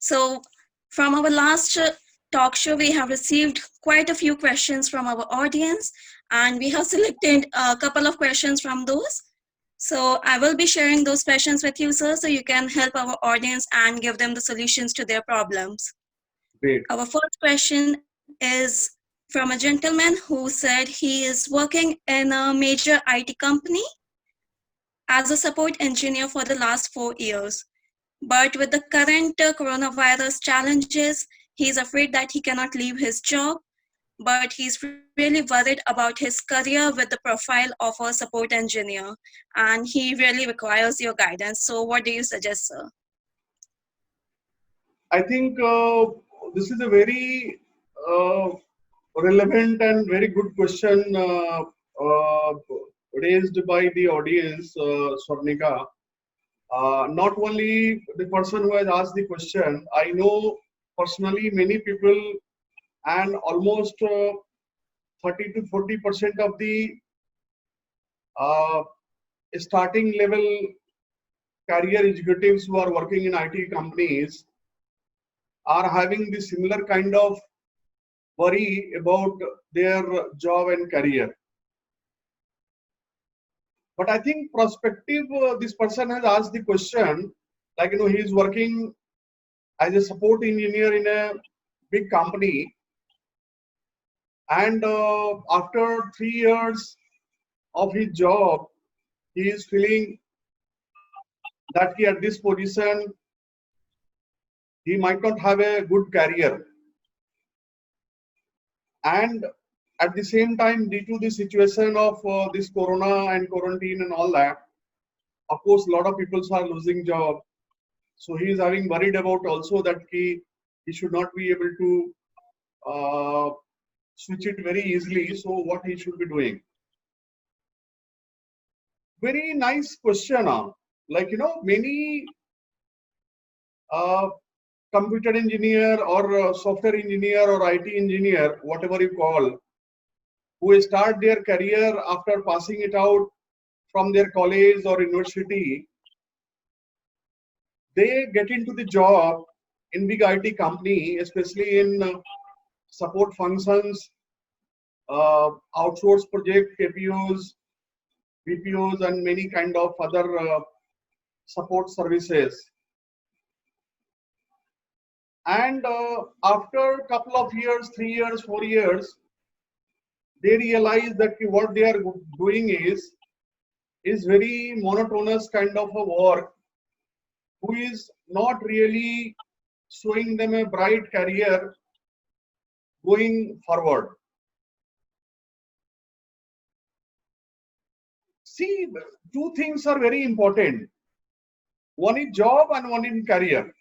So, from our last talk show, we have received quite a few questions from our audience, and we have selected a couple of questions from those. So, I will be sharing those questions with you, sir, so you can help our audience and give them the solutions to their problems. Great. Our first question is from a gentleman who said he is working in a major IT company as a support engineer for the last 4 years. But with the current coronavirus challenges, he's afraid that he cannot leave his job. But he's really worried about his career with the profile of a support engineer, and he really requires your guidance. So, what do you suggest, sir? I think this is a very relevant and very good question uh, raised by the audience, Swarnika. Not only the person who has asked the question, I know personally many people, and almost 30 to 40% of the uh, starting level career executives who are working in IT companies are having the similar kind of worry about their job and career. But I think prospective, this person has asked the question, like, he is working as a support engineer in a big company, and after 3 years of his job, he is feeling that he at this position, he might not have a good career. And at the same time, due to the situation of this corona and quarantine and all that, of course, a lot of people are losing job. So he is having worried about also that he should not be able to switch it very easily. So what he should be doing? Very nice question. Like, many uh, computer engineer or software engineer or IT engineer, whatever you call, who start their career after passing it out from their college or university, they get into the job in big IT company, especially in support functions, outsource project, KPOs, BPOs, and many kind of other support services. And after a couple of years, 3 years, 4 years, they realize that what they are doing is very monotonous kind of a work, who is not really showing them a bright career going forward. See, two things are very important. One is job and one is career.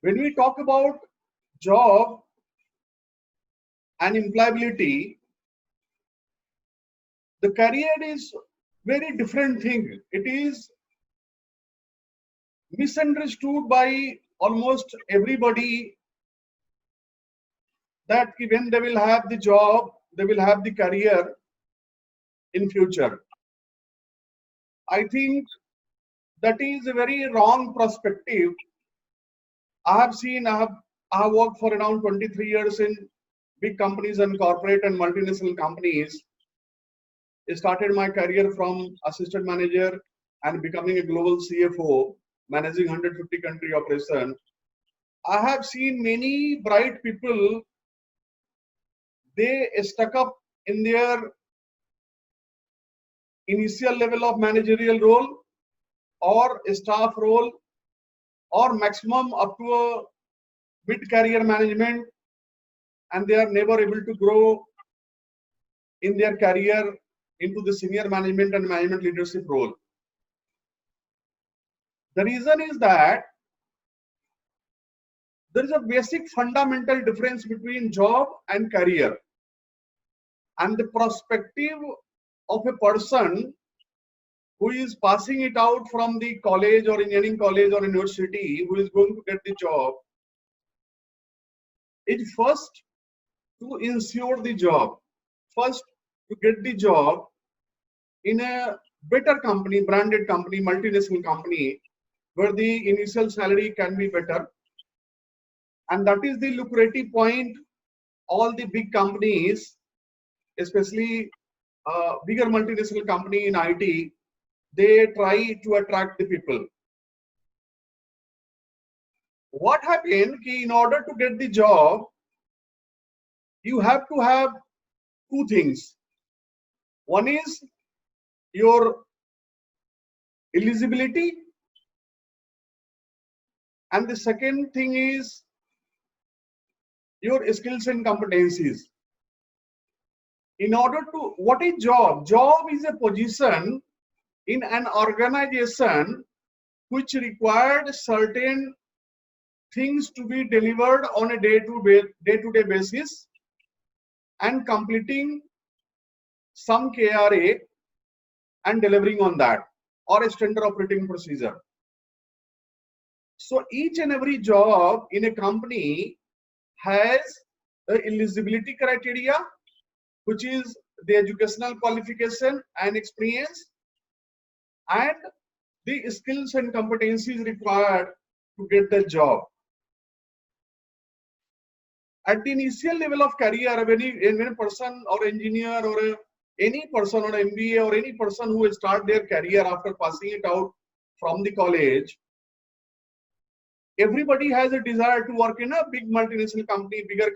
When we talk about job and employability, the career is very different thing. It is misunderstood by almost everybody that when they will have the job, they will have the career in future. I think that is a very wrong perspective. I have worked for around 23 years in big companies and corporate and multinational companies. I started my career from assistant manager and becoming a global CFO, managing 150 country operation. I have seen many bright people, they stuck up in their initial level of managerial role or staff role or maximum up to a mid-career management, and they are never able to grow in their career into the senior management and management leadership role. The reason is that there is a basic fundamental difference between job and career. And the perspective of a person who is passing it out from the college or engineering college or university, who is going to get the job, is first to ensure the job, first to get the job in a better company, branded company, multinational company, where the initial salary can be better. And that is the lucrative point. All the big companies, especially bigger multinational company in IT, they try to attract the people. What happened? In order to get the job, you have to have two things. One is your eligibility, and the second thing is your skills and competencies. In order to, what is job? Job is a position in an organization which required certain things to be delivered on a day-to-day basis and completing some KRA and delivering on that, or a standard operating procedure. So each and every job in a company has the eligibility criteria, which is the educational qualification and experience, and the skills and competencies required to get the job. At the initial level of career, when a person or engineer or any person or MBA or any person who will start their career after passing it out from the college, everybody has a desire to work in a big multinational company, bigger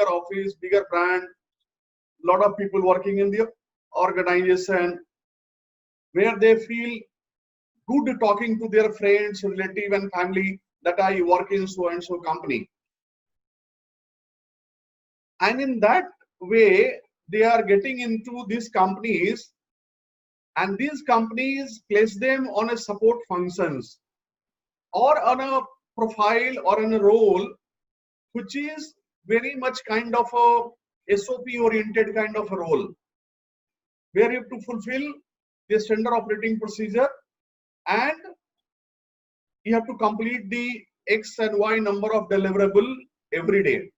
office, bigger brand, lot of people working in the organization, where they feel good talking to their friends, relative and family that I work in so and so company. And in that way, they are getting into these companies, and these companies place them on a support functions or on a profile or in a role which is very much kind of a SOP oriented kind of a role, where you have to fulfill the standard operating procedure and you have to complete the X and Y number of deliverable every day,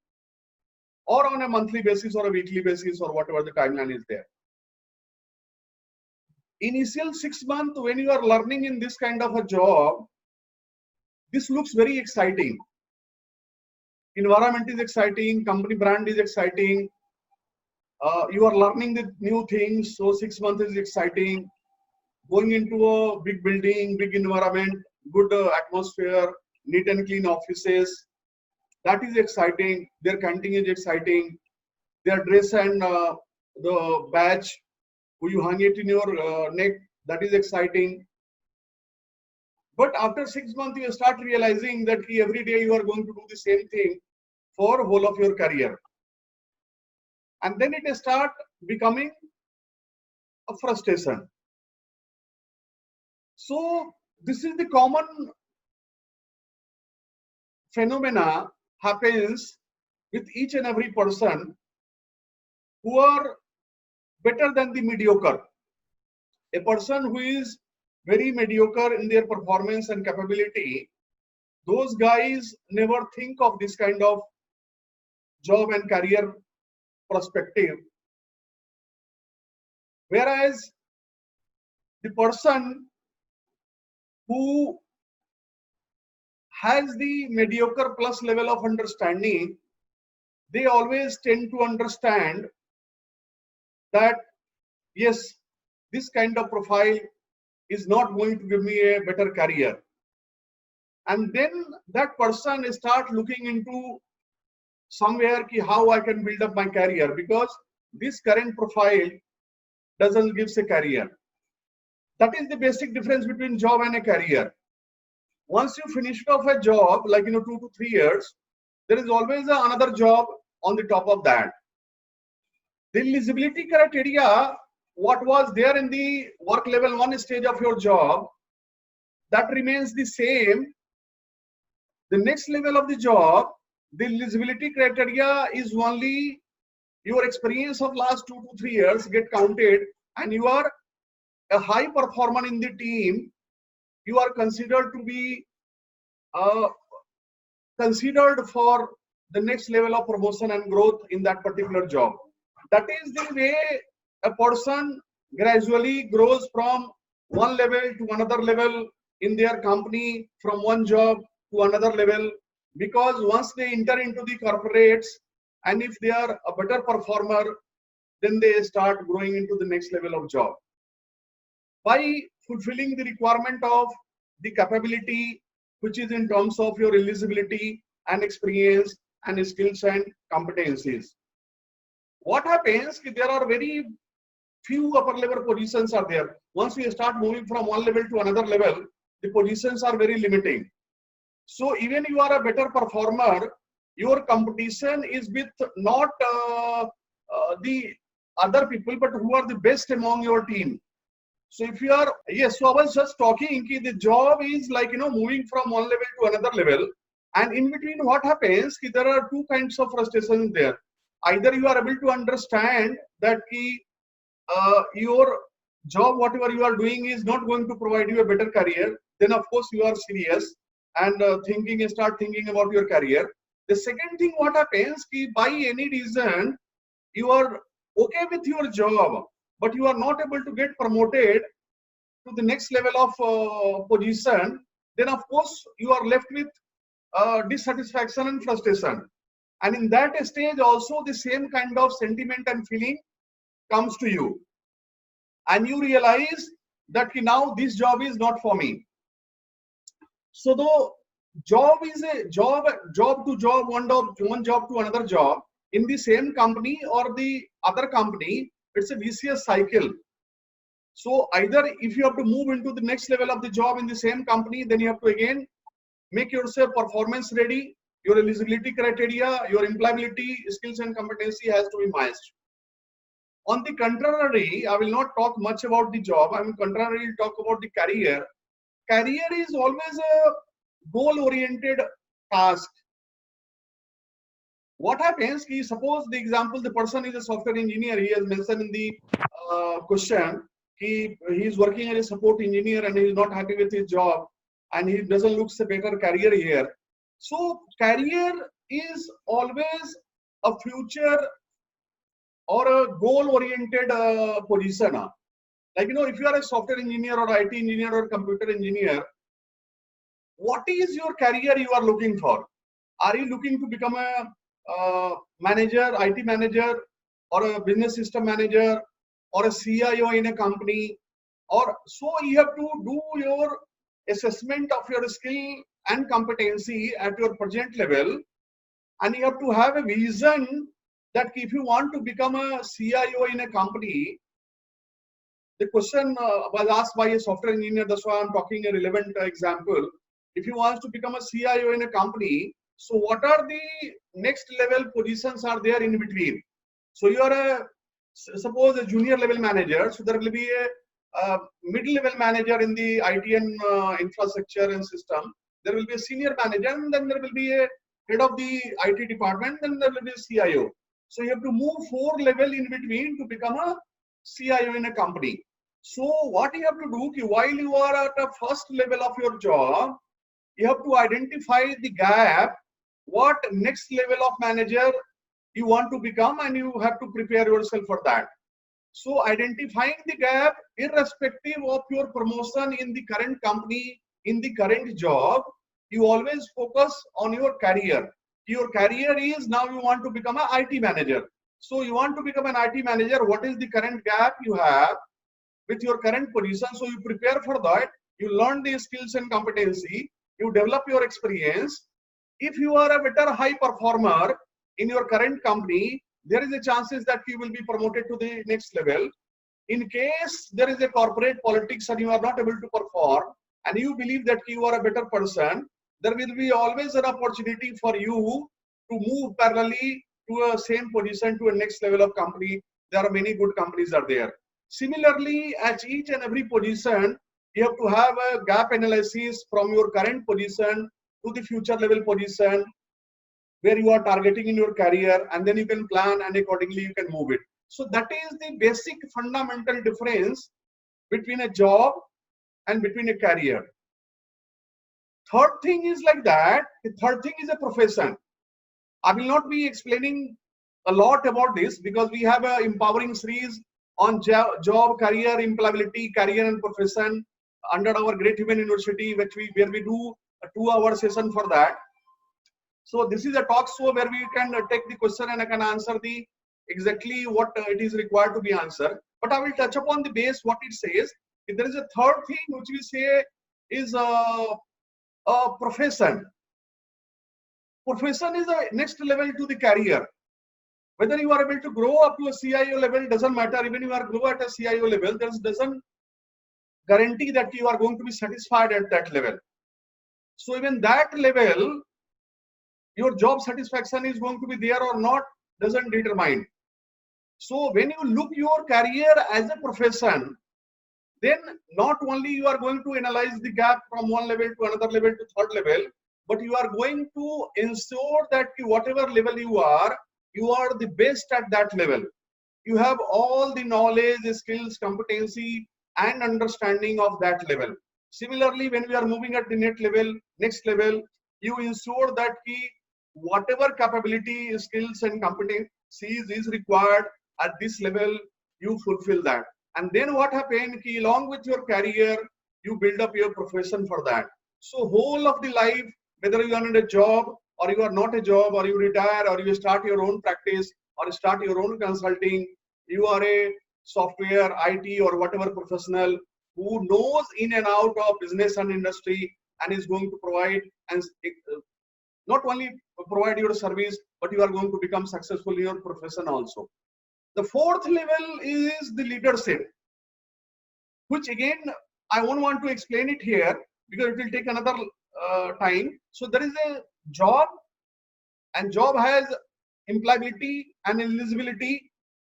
or on a monthly basis or a weekly basis, or whatever the timeline is there. Initial 6 months when you are learning in this kind of a job, this looks very exciting. Environment is exciting, company brand is exciting, you are learning the new things, so 6 months is exciting. Going into a big building, big environment, good atmosphere, neat and clean offices, that is exciting. Their canteen is exciting. Their dress and the badge, you hang it in your neck, that is exciting. But after 6 months, you start realizing that every day you are going to do the same thing for whole of your career. And then it start becoming a frustration. So this is the common phenomena happens with each and every person who are better than the mediocre. A person who is very mediocre in their performance and capability, those guys never think of this kind of job and career perspective. Whereas the person who has the mediocre plus level of understanding, they always tend to understand that yes, this kind of profile is not going to give me a better career. And then that person start looking into somewhere how I can build up my career, because this current profile doesn't give a career. That is the basic difference between job and a career. Once you finish off a job, like 2 to 3 years, there is always another job on the top of that. The eligibility criteria, what was there in the work level 1 stage of your job, that remains the same. The next level of the job, the eligibility criteria is only your experience of last 2 to 3 years get counted, and you are a high performer in the team. You are considered to be considered for the next level of promotion and growth in that particular job. That is the way a person gradually grows from one level to another level, in their company from one job to another level, because once they enter into the corporates, and if they are a better performer, then they start growing into the next level of job. By fulfilling the requirement of the capability, which is in terms of your eligibility and experience and skills and competencies. What happens, there are very few upper level positions are there. Once we start moving from one level to another level, the positions are very limiting. So even you are a better performer, your competition is with not the other people, but who are the best among your team. So if you are, yes, so I was just talking, the job is like, moving from one level to another level. And in between what happens, there are two kinds of frustrations there. Either you are able to understand that your job, whatever you are doing, is not going to provide you a better career, then of course you are serious and start thinking about your career. The second thing, what happens, by any reason, you are okay with your job, but you are not able to get promoted to the next level of position, then of course you are left with dissatisfaction and frustration. And in that stage also the same kind of sentiment and feeling comes to you. And you realize that now this job is not for me. So the job is a job to job, one job to another job in the same company or the other company, it's a vicious cycle. So either if you have to move into the next level of the job in the same company, then you have to again make yourself performance ready, your eligibility criteria, your employability, skills and competency has to be matched. On the contrary, I will not talk much about the job. I will contrarily talk about the career. Career is always a goal-oriented task. What happens, suppose the example, the person is a software engineer, he has mentioned in the question, he is working as a support engineer and he is not happy with his job and he doesn't look a better career here. So career is always a future or a goal-oriented position. Like, if you are a software engineer or IT engineer or computer engineer, what is your career you are looking for? Are you looking to become a manager, IT manager, or a business system manager, or a CIO in a company? Or so you have to do your assessment of your skill and competency at your present level, and you have to have a vision that if you want to become a CIO in a company, the question was asked by a software engineer, that's why I'm talking a relevant example. If you want to become a CIO in a company, so what are the next level positions are there in between? So you are suppose a junior level manager, so there will be a mid-level manager in the IT and infrastructure and system. There will be a senior manager, and then there will be a head of the IT department, then there will be a CIO. So you have to move 4 levels in between to become a CIO in a company. So what you have to do, while you are at the first level of your job, you have to identify the gap, what next level of manager you want to become, and you have to prepare yourself for that. So identifying the gap, irrespective of your promotion in the current company, in the current job, you always focus on your career. Your career is now you want to become an IT manager. So you want to become an IT manager, what is the current gap you have with your current position? So you prepare for that, you learn the skills and competency, you develop your experience. If you are a better high performer in your current company, there is a chances that you will be promoted to the next level. In case there is a corporate politics and you are not able to perform and you believe that you are a better person, there will be always an opportunity for you to move parallelly to a same position to a next level of company. There are many good companies are there. Similarly, at each and every position, you have to have a gap analysis from your current position to the future level position where you are targeting in your career, and then you can plan and accordingly you can move it. So that is the basic fundamental difference between a job and between a career. Third thing is like that. The third thing is a profession. I will not be explaining a lot about this because we have an empowering series on job, career, employability, career and profession. under our Great Human University, where we do a 2-hour session for that. So this is a talk show where we can take the question and I can answer the exactly what it is required to be answered. But I will touch upon the base what it says. If there is a third thing which we say is a profession. Profession is a next level to the career. Whether you are able to grow up to a CIO level doesn't matter. Even if you are grow at a CIO level, there doesn't guarantee that you are going to be satisfied at that level. So even that level, your job satisfaction is going to be there or not doesn't determine. So when you look your career as a profession, then not only you are going to analyze the gap from one level to another level to third level, but you are going to ensure that whatever level you are the best at that level. You have all the knowledge, skills, competency, and understanding of that level. Similarly, when we are moving at the next level, you ensure that whatever capability, skills, and competencies is required at this level, you fulfill that. And then what happens, along with your career, you build up your profession for that. So whole of the life, whether you are in a job or you are not a job, or you retire, or you start your own practice, or start your own consulting, you are a software, IT, or whatever professional who knows in and out of business and industry and is going to provide and not only provide your service, but you are going to become successful in your profession also. The fourth level is the leadership, which again, I won't want to explain it here because it will take another time. So there is a job, and job has employability and eligibility.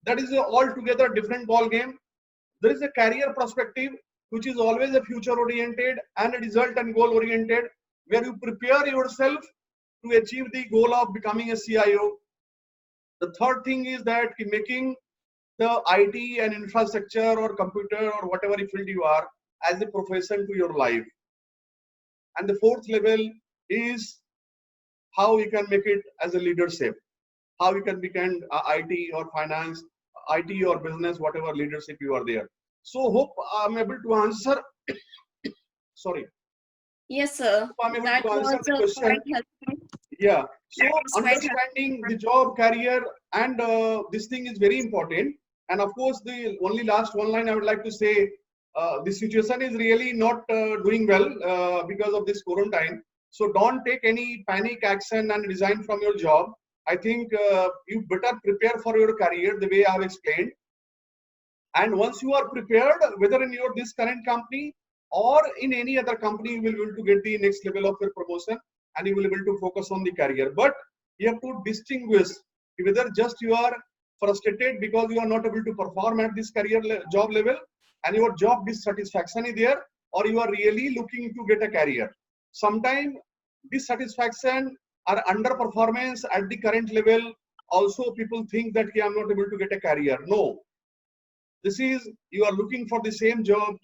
That is a altogether different ball game. There is a career perspective, which is always a future oriented and a result and goal oriented, where you prepare yourself to achieve the goal of becoming a CIO. The third thing is that making the IT and infrastructure or computer or whatever field you are as a profession to your life. And the fourth level is how you can make it as a leadership, how you can become IT or finance, IT or business, whatever leadership you are there. So hope I'm able to answer. Sorry. Yes, sir. Hope I'm able That to answer was the question. quite helpful. Yeah. So That was quite understanding the job, career, and this thing is very important. And of course, the only last one line I would like to say, the situation is really not doing well because of this quarantine. So don't take any panic action and resign from your job. I think you better prepare for your career the way I have explained. And once you are prepared, whether in your this current company or in any other company, you will be able to get the next level of your promotion and you will be able to focus on the career. But you have to distinguish whether just you are frustrated because you are not able to perform at this job level and your job dissatisfaction is there, or you are really looking to get a career. Sometimes dissatisfaction or underperformance at the current level, also people think that I'm not able to get a career. No. This is, you are looking for the same job,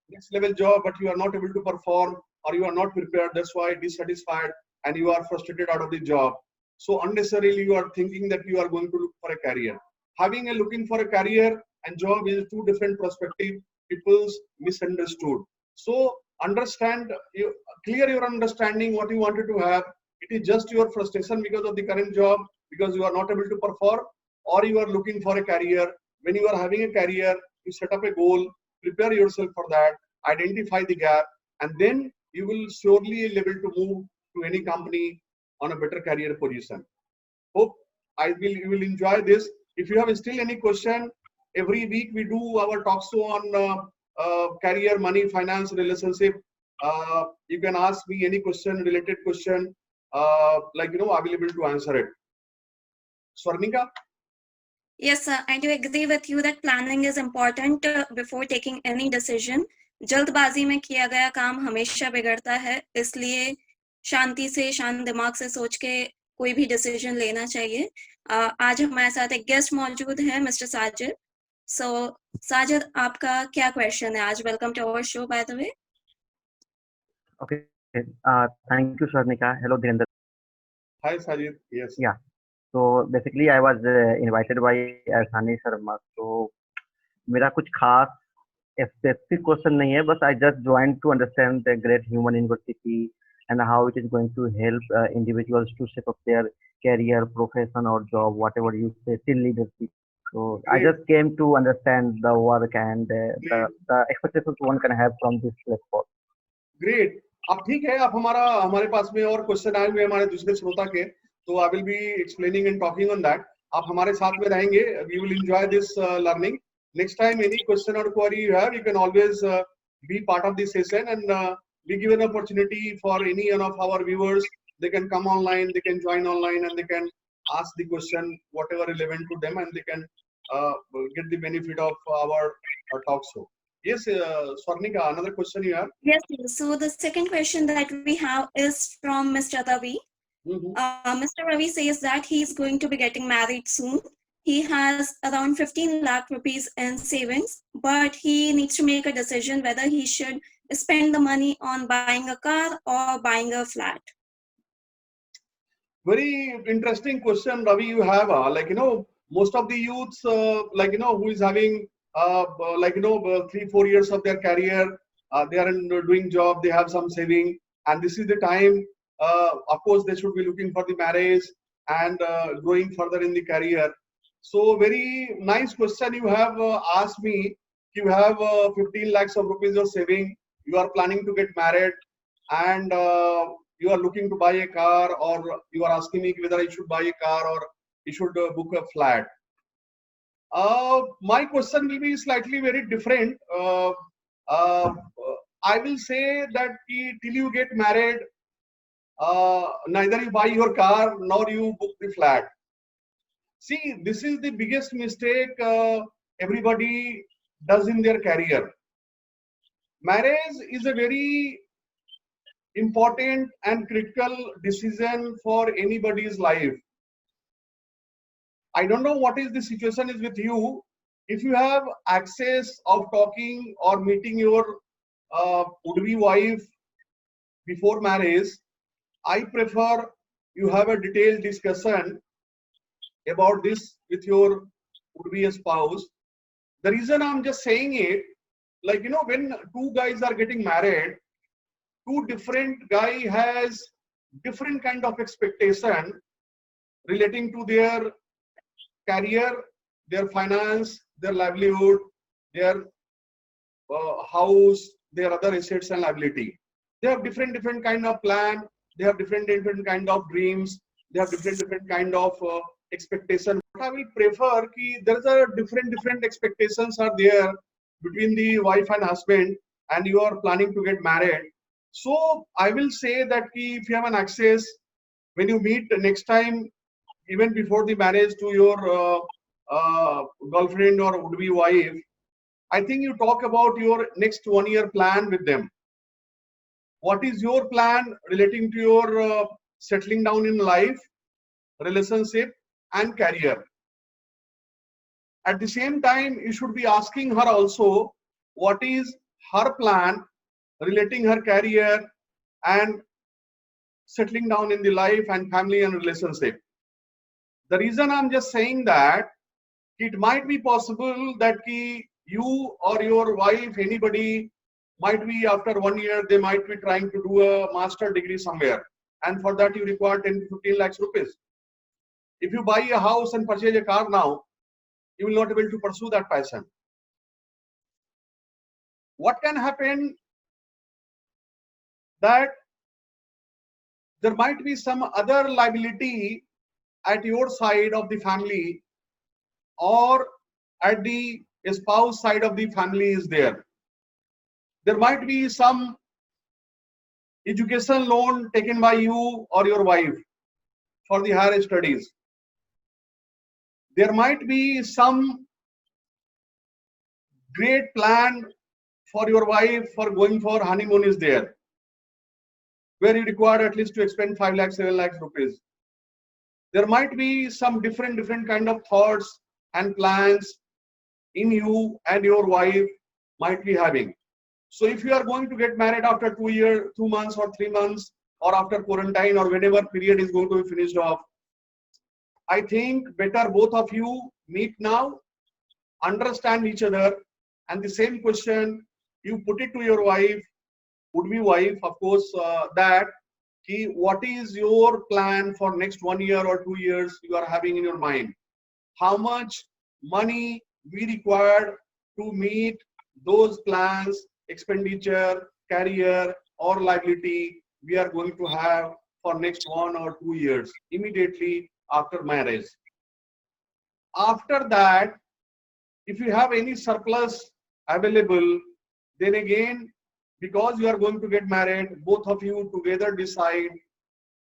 next level job, but you are not able to perform or you are not prepared. That's why dissatisfied and you are frustrated out of the job. So unnecessarily you are thinking that you are going to look for a career. Having a looking for a career and job is two different perspectives. People's misunderstood. So understand, clear your understanding what you wanted to have. It is just your frustration because of the current job, because you are not able to perform, or you are looking for a career. When you are having a career, you set up a goal, prepare yourself for that, identify the gap, and then you will surely be able to move to any company on a better career position. Hope you will enjoy this. If you have still any question, every week we do our talk show on career, money, finance, relationship. You can ask me any question, related question, I will be able to answer it. Swarnika? Yes, sir. I do agree with you that planning is important before taking any decision. जल्दबाजी में किया गया काम हमेशा बिगड़ता है, इसलिए शांति से, शांत दिमाग से सोच के कोई भी डिसीजन लेना चाहिए. आज हमारे साथ एक गेस्ट मौजूद है, मिस्टर साजिद. So, साजिद, आपका क्या क्वेश्चन है आज? Welcome to our show, by the way. Okay. Thank you, Swarnika. Hello, Dhirendra. Hi, Sajid. Yes. Yeah. So basically, I was invited by Asani Sharma. So मेरा कुछ खास specific question नहीं है, बस I just joined to understand the great human university and how it is going to help individuals to shape up their career, profession or job, whatever you say, till leadership. So I Great. just came to understand the work and the expectations one can have from this platform. Great. अब ठीक है, आप हमारे पास में और question आए हुए हैं हमारे दूसरे श्रोता के, तो I will be explaining and talking on that. आप हमारे साथ में रहेंगे, we will enjoy this learning. Next time any question or query you have, you can always be part of this session, and we give an opportunity for any one of our viewers. They can come online, they can join online, and they can ask the question whatever relevant to them, and they can get the benefit of our talk show. Yes, Swarnika, another question you have? Yes, yes. So the second question that we have is from Mr. Ravi. Mr. Ravi says that he is going to be getting married soon. He has around 15 lakh rupees in savings, but he needs to make a decision whether he should spend the money on buying a car or buying a flat. Very interesting question, Ravi, you have. Like, you know, most of the youths, like, you know, who is having, like, you know, 3-4 years of their career, they are doing job, they have some saving, and this is the time, of course, they should be looking for the marriage and growing further in the career. So very nice question you have asked me. You have 15 lakhs of rupees of saving, you are planning to get married, and you are looking to buy a car, or you are asking me whether I should buy a car or you should book a flat. My question will be slightly very different. I will say that till you get married, neither you buy your car nor you book the flat. See, this is the biggest mistake everybody does in their career. Marriage is a very important and critical decision for anybody's life. I don't know what is the situation is with you. If you have access of talking or meeting your would-be wife before marriage, I prefer you have a detailed discussion about this with your would-be spouse. The reason I'm just saying it, like, you know, when two guys are getting married, two different guy has different kind of expectation relating to their career, their finance, their livelihood, their house, their other assets and liability. They have different kind of plan, they have different kind of dreams, they have different kind of expectation. I will prefer ki there's a different expectations are there between the wife and husband, and you are planning to get married. So I will say that ki if you have an access, when you meet next time, even before the marriage, to your girlfriend or would-be wife, I think you talk about your next 1 year plan with them. What is your plan relating to your settling down in life, relationship and career? At the same time, you should be asking her also what is her plan relating her career and settling down in the life and family and relationship. The reason I'm just saying that, it might be possible that you or your wife, anybody, might be after 1 year, they might be trying to do a master degree somewhere, and for that you require 10 to 15 lakhs rupees. If you buy a house and purchase a car now, you will not be able to pursue that passion. What can happen that there might be some other liability at your side of the family, or at the spouse side of the family is there. There might be some education loan taken by you or your wife for the higher studies. There might be some great plan for your wife for going for honeymoon is there, where you require at least to expend 5 lakhs, 7 lakhs rupees. There might be some different kind of thoughts and plans in you and your wife might be having. So if you are going to get married after 2 months or 3 months, or after quarantine, or whenever period is going to be finished off, I think better both of you meet now, understand each other, And the same question you put it to your wife, would-be wife, of course, that what is your plan for next 1 year or 2 years you are having in your mind? How much money we require to meet those plans, expenditure, career, or liability we are going to have for next 1 or 2 years immediately after marriage. After that, if you have any surplus available, then again, because you are going to get married, both of you together decide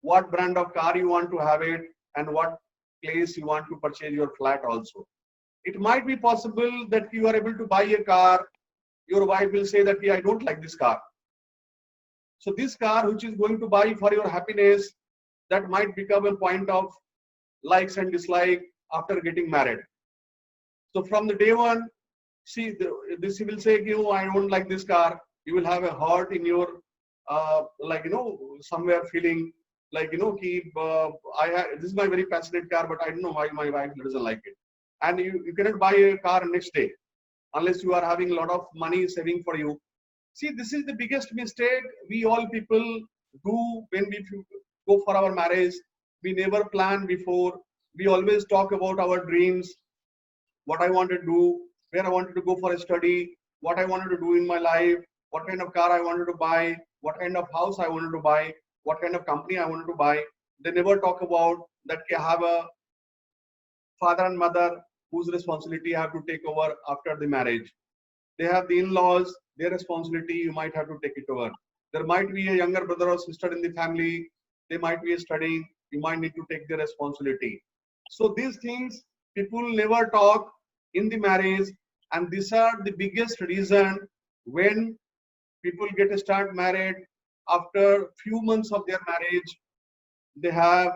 what brand of car you want to have it and what place you want to purchase your flat also. It might be possible that you are able to buy a car, your wife will say that, yeah, I don't like this car. So this car which is going to buy for your happiness, that might become a point of likes and dislike after getting married. So from the day one, see, this will say, you know, I don't like this car. You will have a heart in your, somewhere feeling like, this is my very passionate car, but I don't know why my wife doesn't like it. And you cannot buy a car next day unless you are having a lot of money saving for you. See, this is the biggest mistake we all people do when we go for our marriage. We never plan before. We always talk about our dreams, what I want to do, where I wanted to go for a study, what I wanted to do in my life, what kind of car I wanted to buy, what kind of house I wanted to buy, what kind of company I wanted to buy. They never talk about that I have a father and mother whose responsibility I have to take over after the marriage. They have the in-laws, their responsibility, you might have to take it over. There might be a younger brother or sister in the family, they might be studying, you might need to take their responsibility. So these things people never talk in the marriage, and these are the biggest reason when people get start married. After few months of their marriage, they have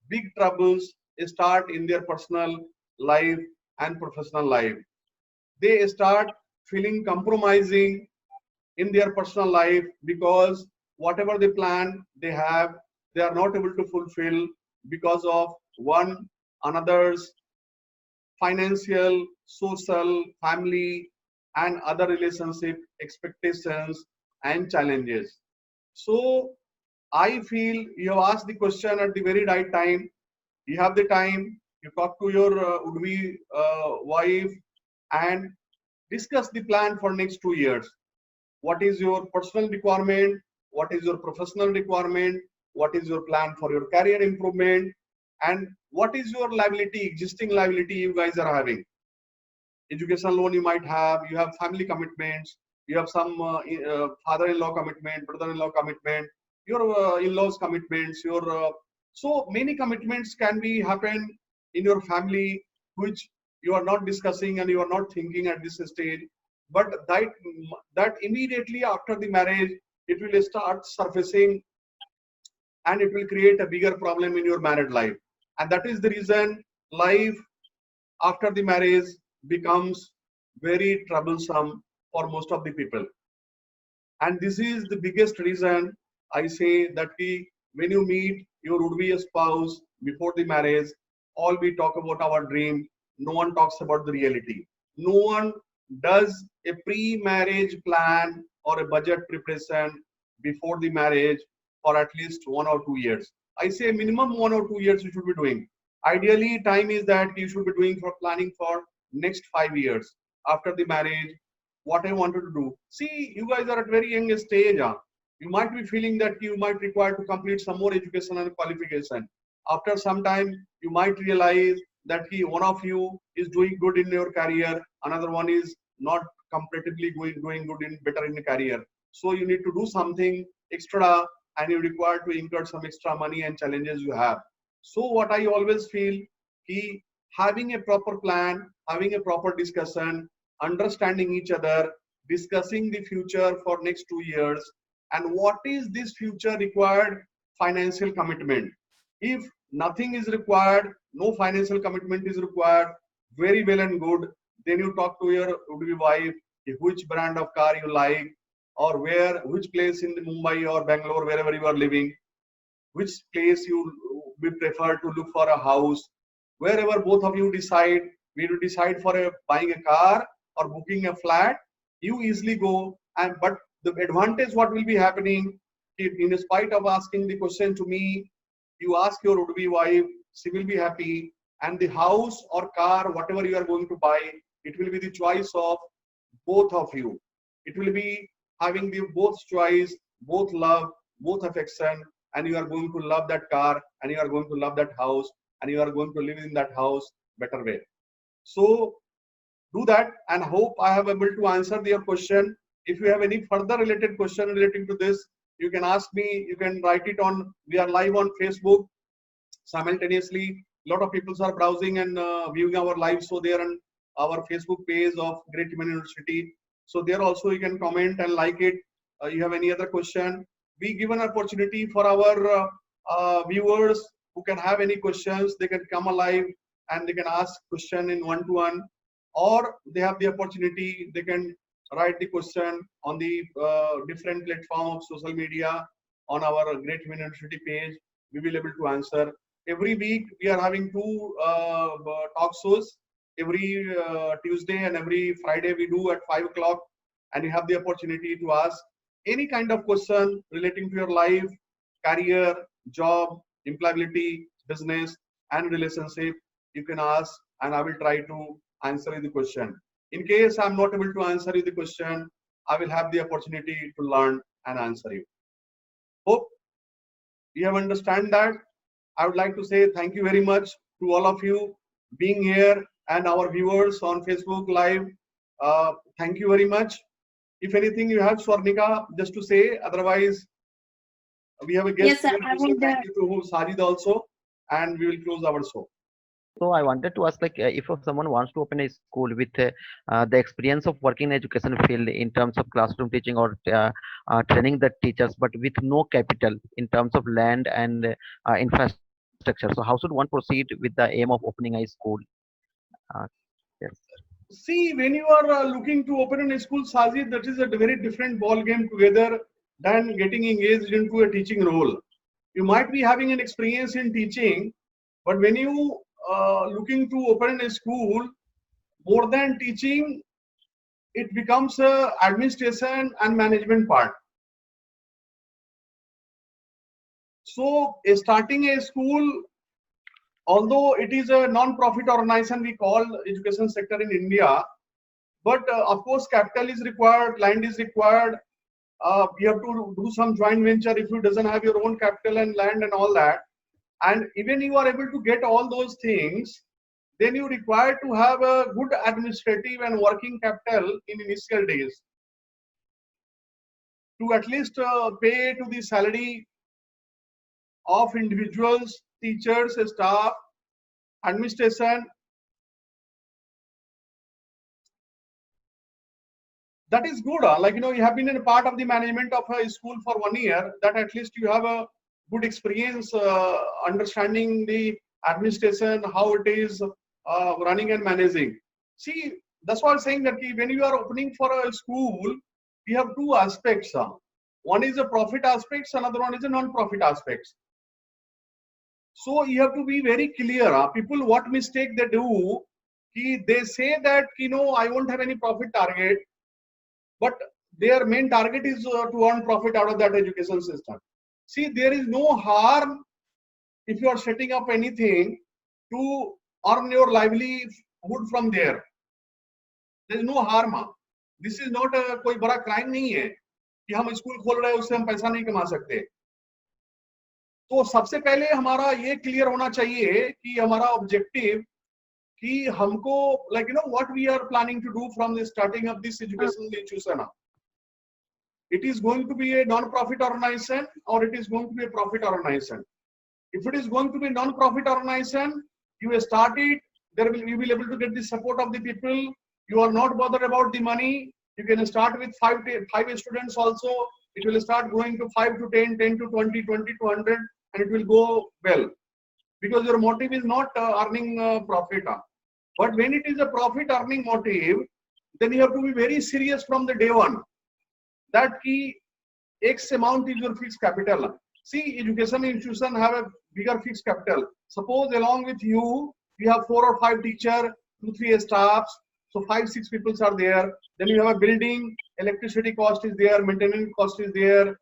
big troubles start in their personal life and professional life. They start feeling compromising in their personal life because whatever they plan they have, they are not able to fulfill because of one another's financial, social, family, and other relationship expectations and challenges. So I feel you have asked the question at the very right time. You have the time, you talk to your would-be wife and discuss the plan for next 2 years. What is your personal requirement? What is your professional requirement? What is your plan for your career improvement? And what is your liability, existing liability you guys are having? Education loan you might have, you have family commitments, you have some father-in-law commitment, brother-in-law commitment, your in-laws commitments, your so many commitments can be happen in your family which you are not discussing and you are not thinking at this stage. But that immediately after the marriage, it will start surfacing and it will create a bigger problem in your married life. And that is the reason life after the marriage becomes very troublesome for most of the people. And this is the biggest reason I say that when you meet your would-be spouse before the marriage, all we talk about our dream. No one talks about the reality. No one does a pre-marriage plan or a budget preparation before the marriage for at least 1 or 2 years. I say minimum 1 or 2 years you should be doing. Ideally, time is that you should be doing for planning for next 5 years after the marriage. What I wanted to do. See, you guys are at very young stage. You might be feeling that you might require to complete some more education and qualification. After some time, you might realize that one of you is doing good in your career, another one is not comparatively doing good in better in the career. So you need to do something extra and you require to incur some extra money and challenges you have. So what I always feel, having a proper plan, having a proper discussion, understanding each other, discussing the future for next 2 years, and what is this future required financial commitment. If nothing is required, no financial commitment is required, very well and good, then you talk to your would-be wife, which brand of car you like, or which place in the Mumbai or Bangalore, wherever you are living, which place you will prefer to look for a house. Wherever both of you decide, we will decide for buying a car, or booking a flat, you easily go. And but the advantage what will be happening, in spite of asking the question to me, you ask your would-be wife, she will be happy, and the house or car, whatever you are going to buy, it will be the choice of both of you. It will be having the both choice, both love, both affection, and you are going to love that car, and you are going to love that house, and you are going to live in that house better way. So do that, and hope I have able to answer your question. If you have any further related question relating to this, you can ask me, you can write it on, we are live on Facebook simultaneously. A lot of people are browsing and viewing our live, so they are on our Facebook page of Great Human University. So there also you can comment and like it. You have any other question, we give an opportunity for our viewers who can have any questions. They can come alive and they can ask question in one-to-one, or they have the opportunity, they can write the question on the different platform of social media on our Great Human University page. We will able to answer. Every week we are having two talk shows. Every Tuesday and every Friday we do at 5 o'clock, and you have the opportunity to ask any kind of question relating to your life, career, job, employability, business, and relationship. You can ask, and I will try to answer the question. In case I'm not able to answer you the question, I will have the opportunity to learn and answer you. Hope you have understand that. I would like to say thank you very much to all of you being here and our viewers on Facebook Live. Thank you very much. If anything you have, Swarnika, just to say, otherwise we have a guest Yes, sir. here. I So would. thank you to Sajid also, and we will close our show. So I wanted to ask, like, if someone wants to open a school with the experience of working in education field in terms of classroom teaching or training the teachers, but with no capital in terms of land and infrastructure. So how should one proceed with the aim of opening a school? Uh, yes. See, when you are looking to open a school, Sajid, that is a very different ball game together than getting engaged into a teaching role. You might be having an experience in teaching, but when you looking to open a school, more than teaching, it becomes a administration and management part. So starting a school, although it is a non-profit organization, we call education sector in India, but of course capital is required, land is required. You have to do some joint venture if you doesn't have your own capital and land and all that. And even you are able to get all those things, then you require to have a good administrative and working capital in initial days to at least pay to the salary of individuals, teachers, staff, administration. That is good. Like, you have been in a part of the management of a school for 1 year, that at least you have a good experience understanding the administration, how it is running and managing. See, that's why I'm saying that when you are opening for a school, you have two aspects. One is a profit aspects, another one is a non-profit aspects. So you have to be very clear. People, what mistake they do, they say that, I won't have any profit target, but their main target is to earn profit out of that education system. See, there is no harm if you are setting up anything to earn your livelihood from there. There is no harm. This is not a कोई बड़ा crime नहीं है कि हम school खोल रहे हैं उससे हम पैसा नहीं कमा सकते. तो सबसे पहले हमारा ये क्लियर होना चाहिए कि हमारा ऑब्जेक्टिव कि हमको what we are planning to do from the starting of this educational institution. It is going to be a non-profit organization or it is going to be a profit organization. If it is going to be a non-profit organization, you start it, you will be able to get the support of the people. You are not bothered about the money. You can start with 5 students also. It will start growing to 5 to 10, 10 to 20, 20 to 100, and it will go well. Because your motive is not earning profit. But when it is a profit earning motive, then you have to be very serious from the day one. That key X amount is your fixed capital. See, education institution have a bigger fixed capital. Suppose along with you, we have 4 or 5 teachers, 2, 3 staffs, So 5-6 people are there. Then you have a building, electricity cost is there, maintenance cost is there,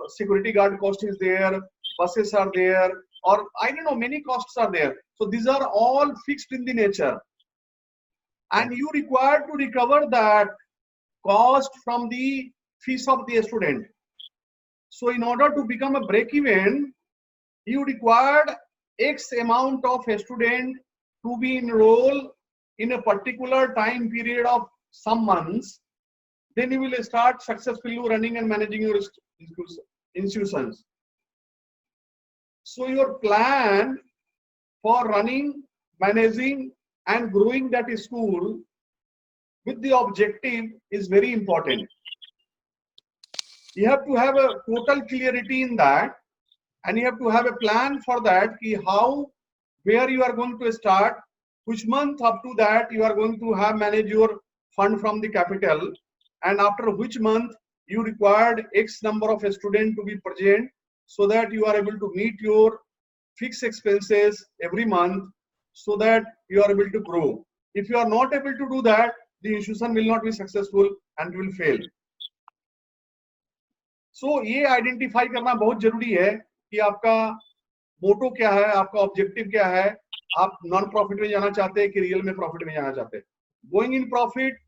security guard cost is there, buses are there, or I don't know, many costs are there. So these are all fixed in the nature. And you require to recover that cost from the fees of the student. So in order to become a break-even, you required X amount of a student to be enrolled in a particular time period of some months. Then you will start successfully running and managing your institutions. So your plan for running, managing and growing that school with the objective is very important. You have to have a total clarity in that, and you have to have a plan for that, how, where you are going to start, which month up to that you are going to have manage your fund from the capital, and after which month you required X number of students to be present, so that you are able to meet your fixed expenses every month, so that you are able to grow. If you are not able to do that, the institution will not be successful and will fail. So ये identify करना बहुत जरूरी है कि आपका मोटो क्या है, आपका ऑब्जेक्टिव क्या है, आप नॉन प्रॉफिट में जाना चाहते हैं कि रियल में प्रॉफिट में जाना चाहते हैं. Going in profit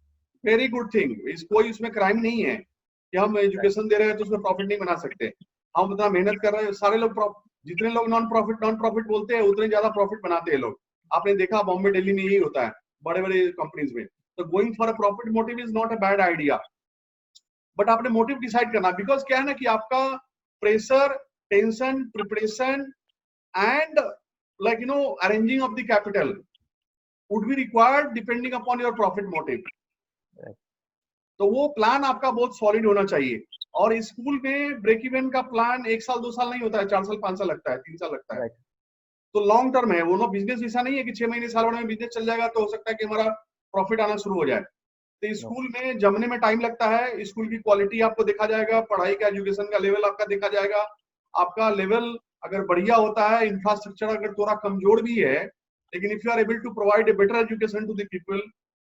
very good thing, कोई उसमें क्राइम नहीं है कि हम एजुकेशन दे रहे हैं तो उसमें प्रॉफिट नहीं बना सकते. हम उतना मेहनत कर रहे हैं, सारे लोग जितने लोग नॉन प्रॉफिट बोलते हैं उतने ज्यादा प्रॉफिट बनाते हैं लोग. आपने देखा बॉम्बे दिल्ली में यही होता है बड़े बड़े कंपनीज में. तो going for a profit motive is not a bad idea, but आपने मोटिव डिसाइड करना. बिकॉज क्या है ना कि आपका pressure, tension, preparation and like arranging of the capital would be required depending upon your profit motive. तो वो plan आपका बहुत सॉलिड होना चाहिए. और स्कूल में ब्रेक इवन का प्लान 1 साल 2 साल नहीं होता है, 4 साल 5 साल लगता है, 3 साल लगता है. तो लॉन्ग टर्म है वो. नो बिजनेस ऐसा नहीं है कि 6 महीने साल भर में बिजनेस चल जाएगा तो हो सकता है कि हमारा प्रॉफिट आना शुरू हो जाए. तो स्कूल में जमने में टाइम लगता है. स्कूल की क्वालिटी आपको देखा जाएगा, पढ़ाई का एजुकेशन का लेवल आपका देखा जाएगा. आपका लेवल अगर बढ़िया होता है, इंफ्रास्ट्रक्चर अगर थोड़ा कमजोर भी है, लेकिन if you are able to provide a better education to the people,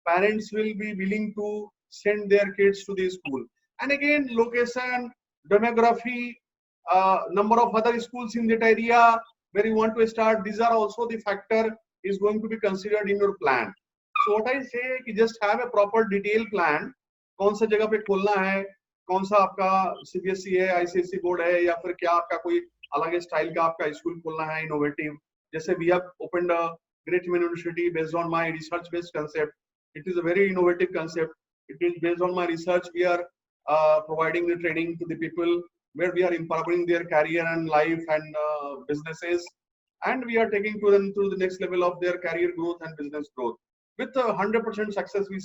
parents will be willing to send their kids to the school. And again, location, demography, number of other schools in that area where you want to start, these are also the factor is going to be considered in your plan. So what I say कि just have a proper detailed plan. कौन सा जगह पे खोलना है, कौन सा आपका CBSE है, ICSE बोर्ड है, या फिर क्या आपका कोई अलग स्टाइल का आपका स्कूल खोलना है, इनोवेटिव. जैसे we have opened a great university based on my research based concept. It is a very innovative concept. It is based on my research. We are providing the training to the people where we are empowering their career and life and businesses, and we are taking to them to the next level of their career growth and business growth with 100% success. We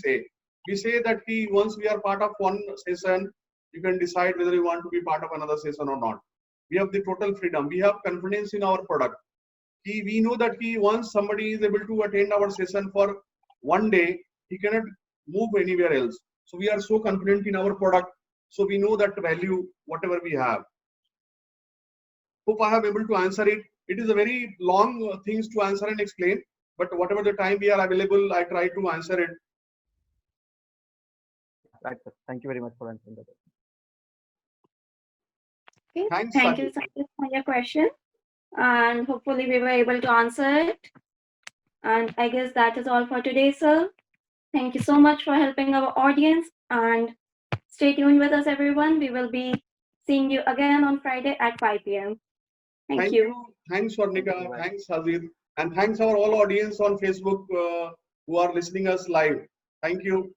say that once we are part of one session, you can decide whether you want to be part of another session or not. We have the total freedom. We have confidence in our product. We know that once somebody is able to attend our session for one day, he cannot move anywhere else. So we are so confident in our product. So we know that value, whatever we have. Hope I have able to answer it. It is a very long things to answer and explain, but whatever the time we are available, I try to answer it. Right, sir. Thank you very much for answering that. Okay. Thanks, Thank you, Sanjay, for your question. And hopefully we were able to answer it. And I guess that is all for today, sir. Thank you so much for helping our audience, and stay tuned with us, everyone. We will be seeing you again on Friday at 5 p.m. Thank you. Thanks, Swarnika. Thanks, Hazid. And thanks our all audience on Facebook who are listening us live. Thank you.